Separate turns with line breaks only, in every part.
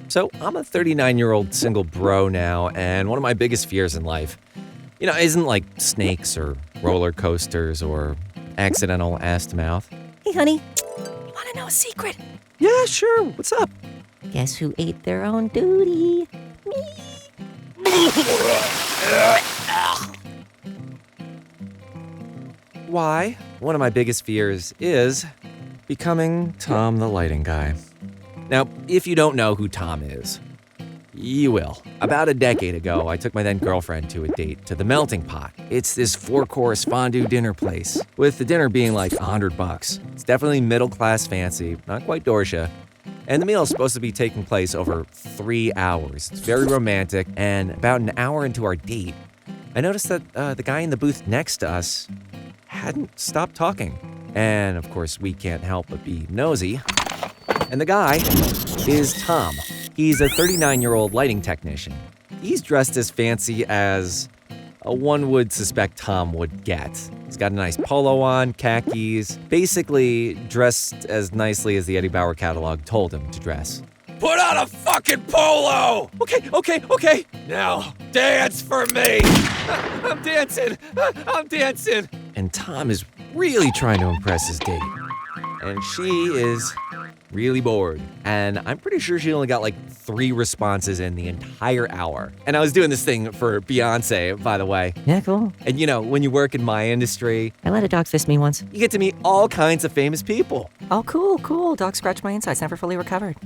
So I'm a 39-year-old single bro now, and one of my biggest fears in life, isn't like snakes or roller coasters or accidental ass to mouth.
Hey, honey, you want to know a secret?
Yeah, sure. What's up?
Guess who ate their own duty? Me.
Why? One of my biggest fears is becoming Tom the lighting guy. Now, if you don't know who Tom is, you will. About a decade ago, I took my then girlfriend to a date to the Melting Pot. It's this 4-course fondue dinner place, with the dinner being like $100. It's definitely middle-class fancy, not quite Dorsia. And the meal is supposed to be taking place over 3 hours. It's very romantic, and about an hour into our date, I noticed that the guy in the booth next to us hadn't stopped talking. And of course, we can't help but be nosy. And the guy is Tom. He's a 39-year-old lighting technician. He's dressed as fancy as one would suspect Tom would get. He's got a nice polo on, khakis, basically dressed as nicely as the Eddie Bauer catalog told him to dress.
Put on a fucking polo!
Okay.
Now, dance for me! I'm dancing!
And Tom is really trying to impress his date. And she is really bored. And I'm pretty sure she only got like 3 responses in the entire hour. And I was doing this thing for Beyonce, by the way.
Yeah, cool.
And when you work in my industry,
I let a dog fist me once.
you get to meet all kinds of famous people.
Oh, cool. Dog scratched my insides, never fully recovered.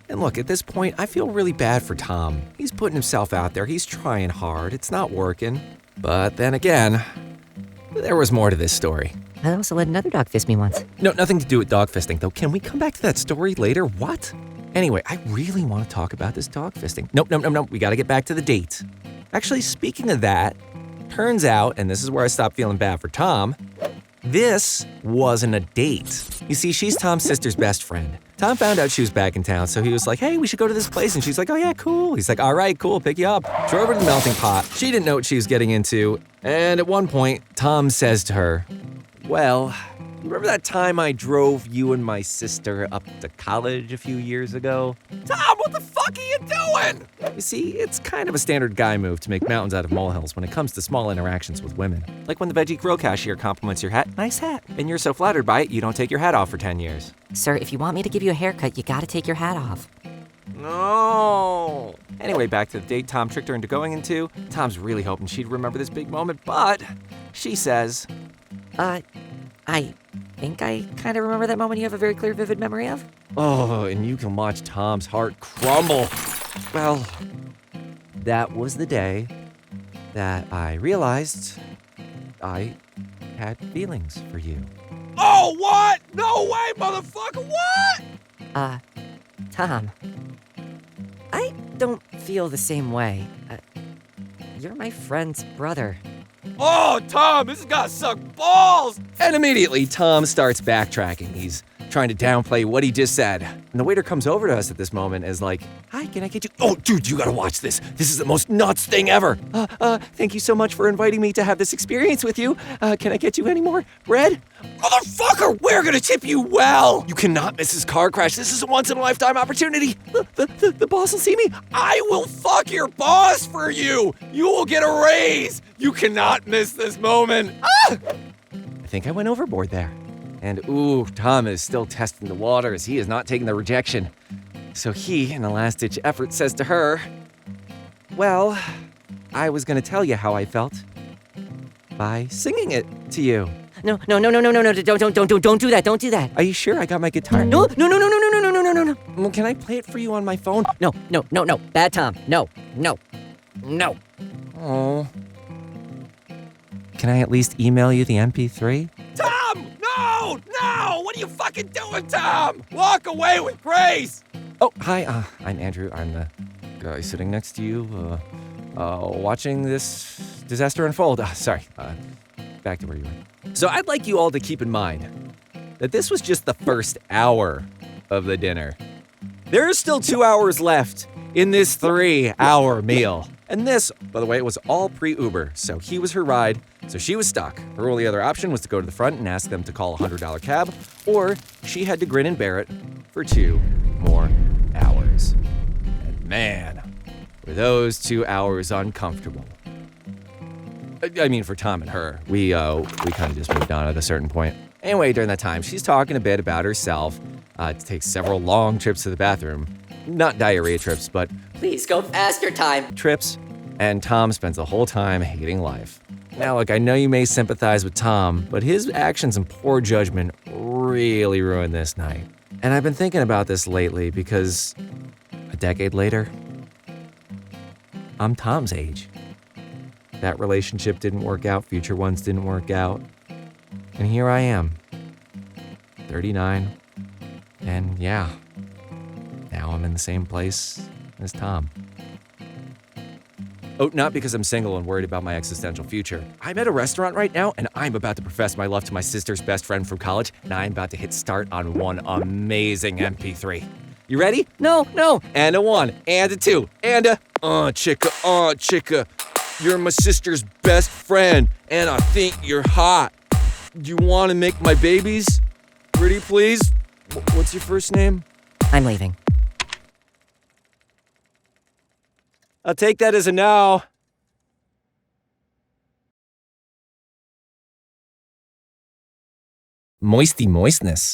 And look, at this point, I feel really bad for Tom. He's putting himself out there. He's trying hard. It's not working. But then again, there was more to this story.
I also let another dog fist me once.
No, nothing to do with dog fisting, though. Can we come back to that story later? What? Anyway, I really want to talk about this dog fisting. Nope. We got to get back to the date. Actually, speaking of that, turns out, and this is where I stopped feeling bad for Tom, this wasn't a date. You see, she's Tom's sister's best friend. Tom found out she was back in town, so he was like, hey, we should go to this place. And she's like, oh yeah, cool. He's like, all right, cool, pick you up. Drove her to the Melting Pot. She didn't know what she was getting into. And at one point, Tom says to her, well, remember that time I drove you and my sister up to college a few years ago?
Tom, what the fuck are you doing?
You see, it's kind of a standard guy move to make mountains out of molehills when it comes to small interactions with women. Like when the Veggie Grill cashier compliments your hat, nice hat. And you're so flattered by it, you don't take your hat off for 10 years.
Sir, if you want me to give you a haircut, you gotta take your hat off.
No. Anyway, back to the date Tom tricked her into going into. Tom's really hoping she'd remember this big moment, but she says,
I think I kind of remember that moment you have a very clear, vivid memory of.
oh, and you can watch Tom's heart crumble. Well, that was the day that I realized I had feelings for you.
Oh, what? No way, motherfucker, what?
Tom, I don't feel the same way. You're my friend's brother.
Oh, Tom, this has got to suck balls!
And immediately, Tom starts backtracking. He's trying to downplay what he just said. And the waiter comes over to us at this moment and is like, hi, can I get you? Oh, dude, you gotta watch this. This is the most nuts thing ever. Thank you so much for inviting me to have this experience with you. Can I get you any more bread?
Motherfucker, we're gonna tip you well!
You cannot miss this car crash. This is a once-in-a-lifetime opportunity. The boss will see me.
I will fuck your boss for you! You will get a raise! You cannot miss this moment!
I think I went overboard there. And ooh, Tom is still testing the waters. He is not taking the rejection. So he, in a last-ditch effort, says to her, well, I was gonna tell you how I felt by singing it to you.
No, don't do that, don't do that.
Are you sure? I got my guitar.
No.
Well, can I play it for you on my phone?
No, bad Tom, no.
Oh. Can I at least email you the MP3?
Tom, no! What are you fucking doing, Tom? Walk away with grace!
Oh, hi, I'm Andrew. I'm the guy sitting next to you, watching this disaster unfold. Sorry, back to where you were. So I'd like you all to keep in mind that this was just the first hour of the dinner. There are still 2 hours left in this 3-hour meal. And this, by the way, it was all pre-Uber, so he was her ride, so she was stuck. Her only other option was to go to the front and ask them to call a $100 cab, or she had to grin and bear it for 2 more hours. And man, were those 2 hours uncomfortable. I mean, for Tom and her. We kind of just moved on at a certain point. Anyway, during that time, she's talking a bit about herself. Takes several long trips to the bathroom. Not diarrhea trips, but
Please go faster, time.
trips. And Tom spends the whole time hating life. Now, look, I know you may sympathize with Tom, but his actions and poor judgment really ruined this night. And I've been thinking about this lately because a decade later, I'm Tom's age. That relationship didn't work out, future ones didn't work out. And here I am, 39, and yeah, now I'm in the same place as Tom. Oh, not because I'm single and worried about my existential future. I'm at a restaurant right now, and I'm about to profess my love to my sister's best friend from college, and I'm about to hit start on one amazing MP3. You ready? No. And a 1, and a 2, and a, chicka, you're my sister's best friend, and I think you're hot. Do you want to make my babies? Pretty please? What's your first name?
I'm leaving.
I'll take that as a no. Moisty moistness.